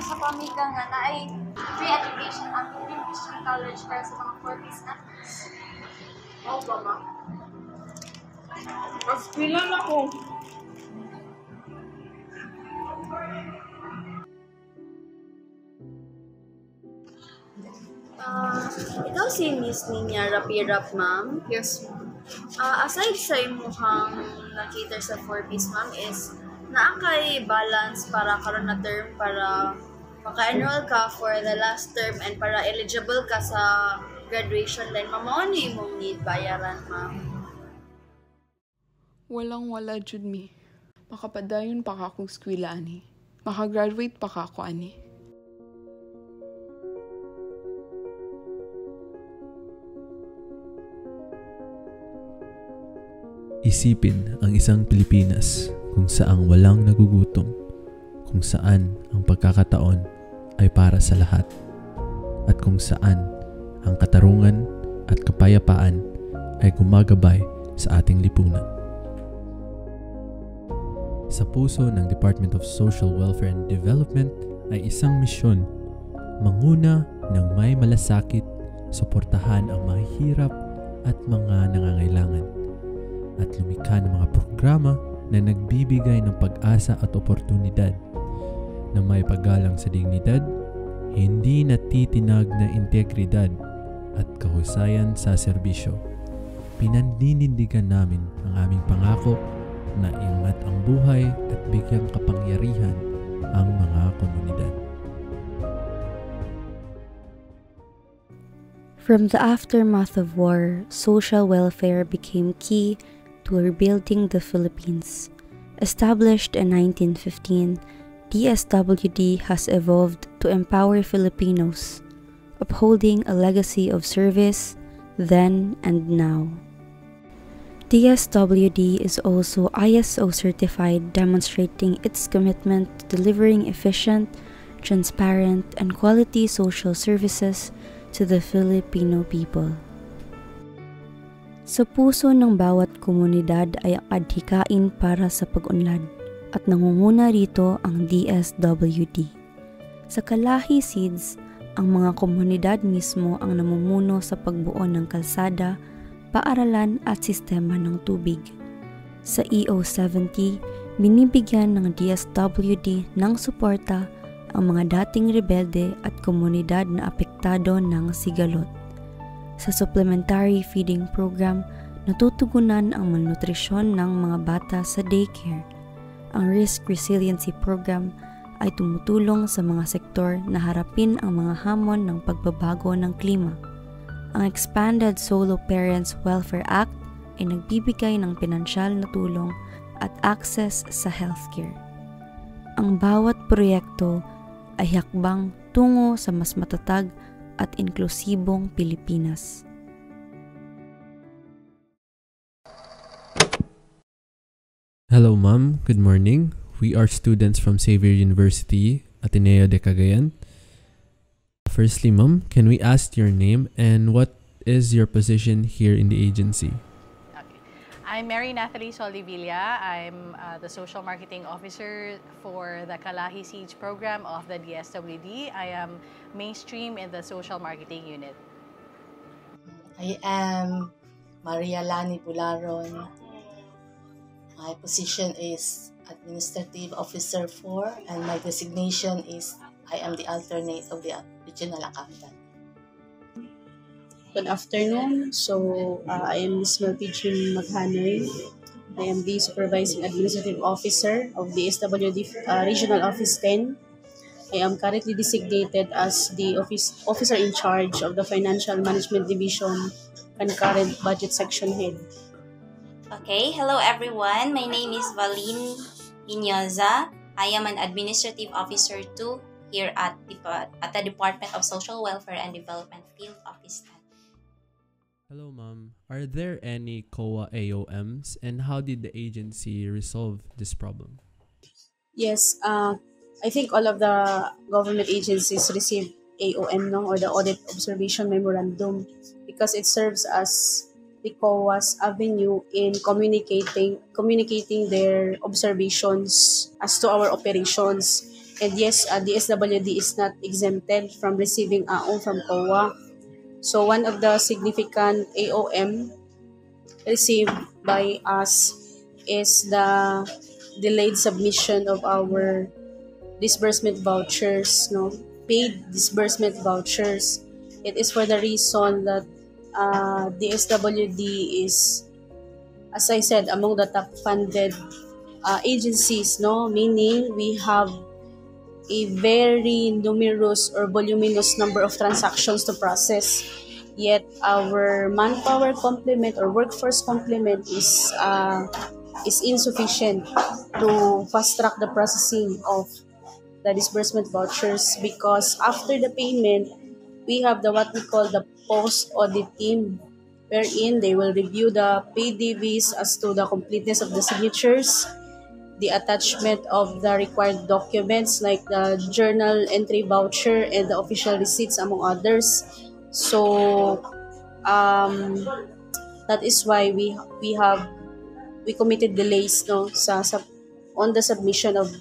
sa pamilya nga na ay free education ang Philippine Christian College para sa mga 40s na. Oo ba, ma'am? Mas kailan ako. Ikaw si Miss Ninya Rapirap, ma'am. Yes. Aside sa imuhang na-cater sa 4Ps, ma'am, is naakay balance para karon na term para maka-enroll ka for the last term and para eligible ka sa graduation then mao ni imong need bayaran, ma'am. Walang-wala jud mi. Makapadayon pa ka akong eskwela ani. Makagraduate pa ka ako ani. Isipin ang isang Pilipinas kung saang walang nagugutom, kung saan ang pagkakataon ay para sa lahat, at kung saan ang katarungan at kapayapaan ay gumagabay sa ating lipunan. Sa puso ng Department of Social Welfare and Development ay isang misyon, manguna ng may malasakit, suportahan ang mahihirap at mga nangangailangan, at lumikha ng mga programa na nagbibigay ng pag-asa at oportunidad na may paggalang sa dignidad, hindi natitinag na integridad at kahusayan sa serbisyo. Pinaninindigan namin ang aming pangako na iangat ang buhay at bigyang kapangyarihan ang mga komunidad. From the aftermath of war, social welfare became key to rebuilding the Philippines. Established in 1915, DSWD has evolved to empower Filipinos, upholding a legacy of service then and now. DSWD is also ISO certified, demonstrating its commitment to delivering efficient, transparent, and quality social services to the Filipino people. Sa puso ng bawat komunidad ay ang adhikain para sa pag-unlad at nangunguna rito ang DSWD. Sa Kalahi Seeds, ang mga komunidad mismo ang namumuno sa pagbuo ng kalsada, paaralan at sistema ng tubig. Sa EO70, binibigyan ng DSWD ng suporta ang mga dating rebelde at komunidad na apektado ng sigalot. Sa supplementary feeding program, natutugunan ang malnutrisyon ng mga bata sa daycare. Ang risk resiliency program ay tumutulong sa mga sektor na harapin ang mga hamon ng pagbabago ng klima. Ang Expanded Solo Parents Welfare Act ay nagbibigay ng pinansyal na tulong at access sa healthcare. Ang bawat proyekto ay hakbang tungo sa mas matatag at inklusibong Pilipinas. Hello, ma'am. Good morning. We are students from Xavier University, Ateneo de Cagayan. Firstly, ma'am, can we ask your name and what is your position here in the agency? I'm Mary Nathalie Soldevilla. I'm the Social Marketing Officer for the Kalahi Seeds program of the DSWD. I am mainstream in the Social Marketing Unit. I am Maria Lani Bularon. My position is Administrative Officer 4 and my designation is I am the alternate of the Regional Accountant. Good afternoon. I am Ms. Melpijin Maghanoy. I am the Supervising Administrative Officer of the SWD Regional Office 10. I am currently designated as the officer in charge of the Financial Management Division Concurrent Budget Section Head. Okay, hello everyone. My name is Valine Inyoza. I am an Administrative Officer 2 here at the Department of Social Welfare and Development Field Office 10. Hello, ma'am. Are there any COA AOMs and how did the agency resolve this problem? Yes, I think all of the government agencies receive AOM, or the Audit Observation Memorandum, because it serves as the COA's avenue in communicating their observations as to our operations. And yes, DSWD is not exempted from receiving AOM from COA. So one of the significant AOM received by us is the delayed submission of our disbursement vouchers, no, paid disbursement vouchers. It is for the reason that DSWD is, as I said, among the top funded agencies, no, meaning we have a very numerous or voluminous number of transactions to process. Yet our manpower complement or workforce complement is insufficient to fast track the processing of the disbursement vouchers, because after the payment, we have the what we call the post-audit team, wherein they will review the paid DVs as to the completeness of the signatures, the attachment of the required documents like the journal entry voucher and the official receipts, among others. So that is why we committed delays, no, on the submission of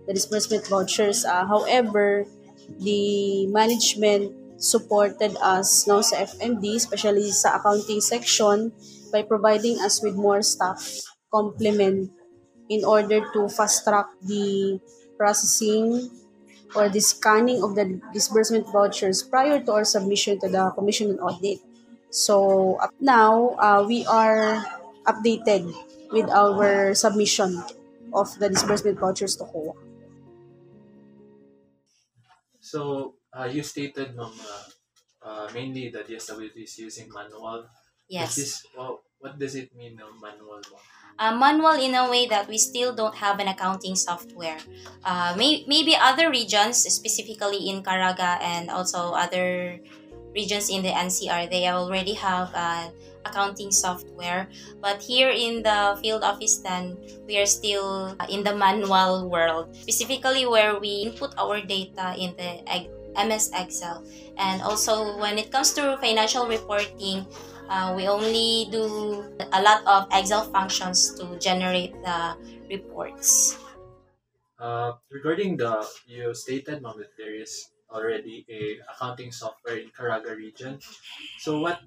the disbursement vouchers. However, the management supported us, no, sa FMD, especially sa accounting section, by providing us with more staff complement in order to fast track the processing or the scanning of the disbursement vouchers prior to our submission to the Commission on Audit. So up now, we are updated with our submission of the disbursement vouchers to COA. So, you stated, ma'am, mainly the DSWD is using manual. Yes. What does it mean, manual, ma'am? Manual in a way that we still don't have an accounting software. Maybe other regions, specifically in Caraga and also other regions in the NCR, they already have accounting software. But here in the field office 10, we are still in the manual world, specifically where we input our data in the MS Excel. And also when it comes to financial reporting, we only do a lot of Excel functions to generate the reports. Regarding you stated, ma'am, that there is already a accounting software in Caraga region. So what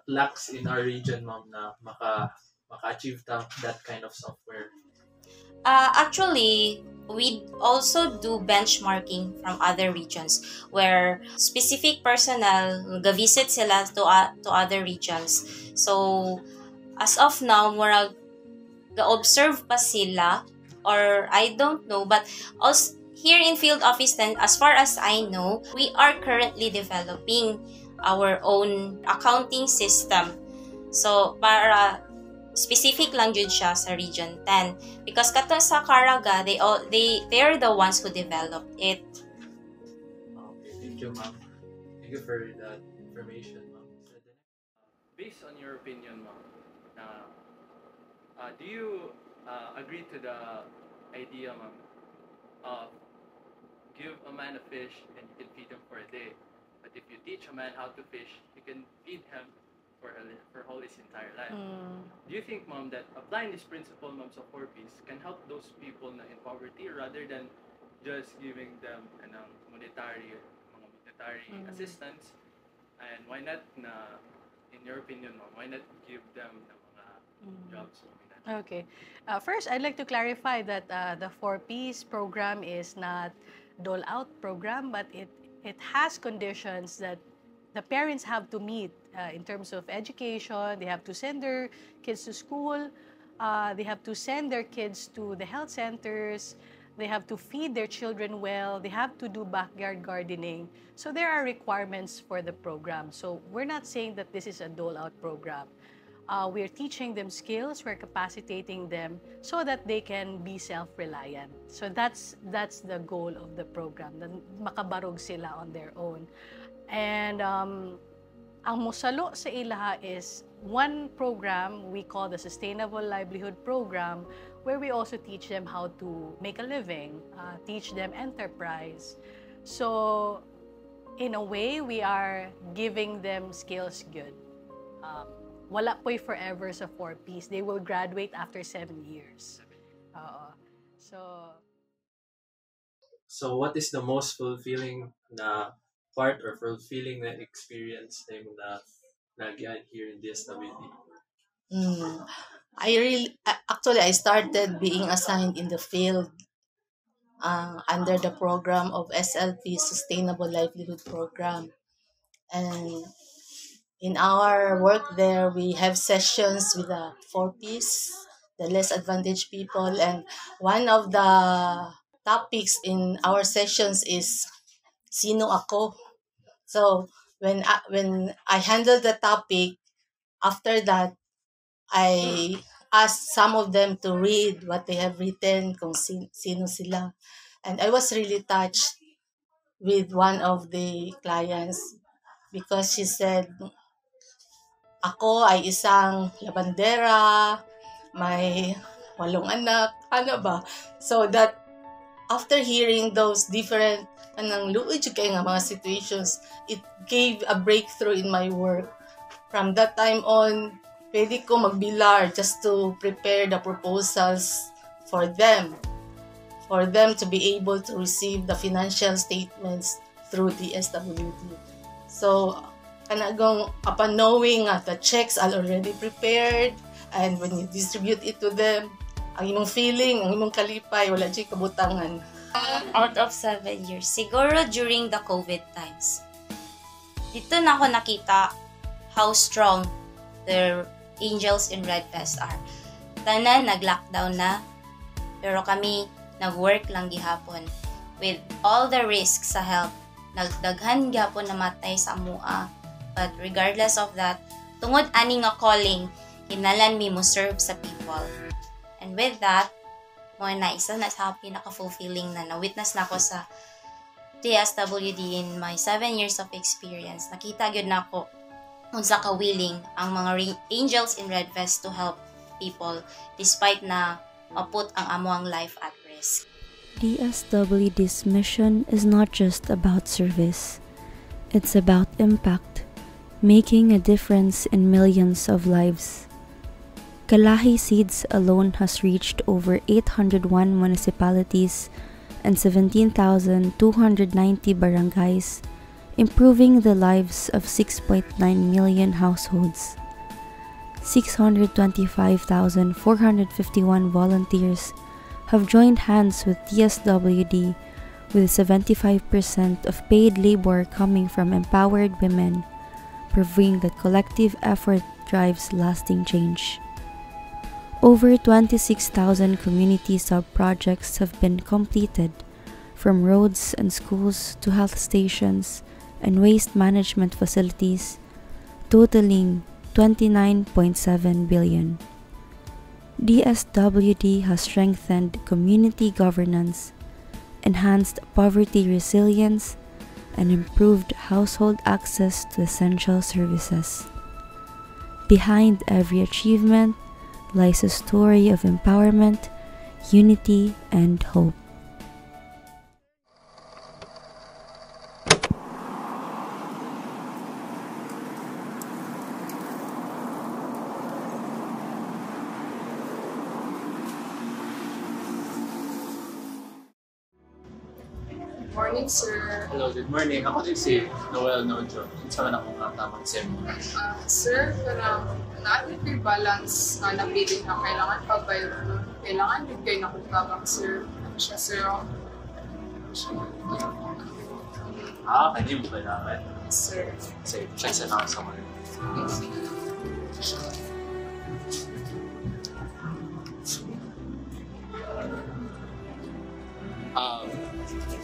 lacks in our region, ma'am, na maka-achieve that kind of software? Actually, we also do benchmarking from other regions where specific personnel ga-visit sila to other regions. So, as of now, murag ga-observe pa sila, or I don't know, but also here in Field Office 10, as far as I know, we are currently developing our own accounting system. So, para specific lang jud siya sa Region 10. Because kato sa Caraga, they're the ones who developed it. Okay, thank you, ma'am. Thank you for that information, ma'am. Based on your opinion, ma'am, do you agree to the idea, ma'am, of give a man a fish and you can feed him for a day, but if you teach a man how to fish, you can feed him for all his entire life? Do you think, ma'am, that applying this principle, ma'am, sa 4Ps can help those people na in poverty rather than just giving them monetary assistance? And why not, in your opinion, ma'am, why not give them the mga jobs? Okay. First, I'd like to clarify that the 4Ps program is not dole-out program, but it has conditions that the parents have to meet in terms of education. They have to send their kids to school. They have to send their kids to the health centers. They have to feed their children well. They have to do backyard gardening. So there are requirements for the program. So we're not saying that this is a dole-out program. We're teaching them skills. We're capacitating them so that they can be self-reliant. So that's the goal of the program, na makabarog sila on their own. And ang mosalo sa ilaha is one program we call the Sustainable Livelihood Program, where we also teach them how to make a living, teach them enterprise. So in a way, we are giving them skills good. Wala po'y forever sa 4Ps. They will graduate after 7 years. So So what is the most fulfilling na part or fulfilling na experience na yung nagyan here in DSWD? Actually, I started being assigned in the field under the program of SLP, Sustainable Livelihood Program. And in our work there, we have sessions with the 4Ps, the less advantaged people. And one of the topics in our sessions is Sino Ako? So when I handled the topic, after that, I asked some of them to read what they have written, kung sino sila. And I was really touched with one of the clients because she said, ako ay isang labandera, may 8 anak, ano ba? So that after hearing those different luod kay nga mga situations, it gave a breakthrough in my work. From that time on, pwede ko magbilar just to prepare the proposals for them to be able to receive the financial statements through the SWD. So, upon knowing the checks are already prepared, and when you distribute it to them, ang imong feeling, ang imong kalipay, wala dyan kabutangan. Out of 7 years, siguro during the COVID times, dito na ako nakita how strong the Angels in Red Vest are. Tanan, nag-lockdown na, pero kami nag-work lang gihapon. With all the risks sa health, nagdaghan gihapon namatay sa amua. But regardless of that, tungod ani nga calling, hinalan mi mo serve sa people. And with that, mo na isa na sa pinaka-fulfilling na na-witness na ako sa DSWD in my 7 years of experience. Nakita gyud na ako unsa ka willing ang mga Angels in Red Vest to help people despite na maput ang amuang life at risk. DSWD's mission is not just about service. It's about impact, making a difference in millions of lives. Kalahi Seeds alone has reached over 801 municipalities and 17,290 barangays, improving the lives of 6.9 million households. 625,451 volunteers have joined hands with DSWD, with 75% of paid labor coming from empowered women, proving that collective effort drives lasting change. Over 26,000 community sub-projects have been completed, from roads and schools to health stations and waste management facilities, totaling 29.7 billion. DSWD has strengthened community governance, enhanced poverty resilience, and improved household access to essential services. Behind every achievement lies a story of empowerment, unity, and hope. Morning, sir. Hello, good morning. Ako din si Noel Nojo. Sa man akong tamang SEM. Sir, parang na-agree balance na napili na kailangan pagbayaran. Kailangan din kayo nakutabang, sir. Ano siya, sir? Kanya mo ba naman? Sir. Sige, check sa nasa mo.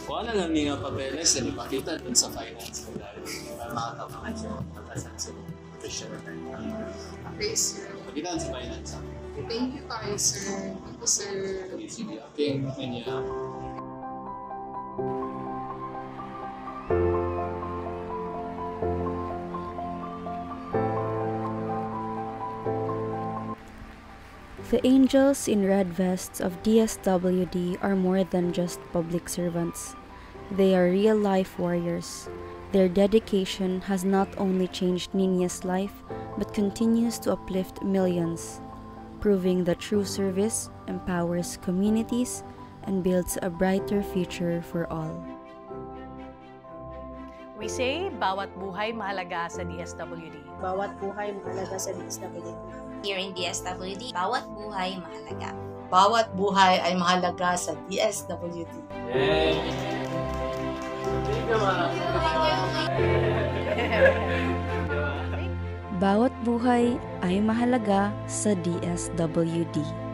Wala lang nga papeles na ipakita dun sa finance ko dahil para makatamaan siya pagkasan sa profession. Okay, sir. Pakitaan sa finance. Thank you kayo, sir. Thank you, sir. Sige, okay. Kanya. The Angels in Red Vests of DSWD are more than just public servants. They are real-life warriors. Their dedication has not only changed Ninia's life, but continues to uplift millions, proving that true service empowers communities and builds a brighter future for all. We say, bawat buhay mahalaga sa DSWD. Bawat buhay mahalaga sa DSWD. Here in DSWD, bawat buhay mahalaga. Bawat buhay ay mahalaga sa DSWD. Bawat buhay ay mahalaga sa DSWD.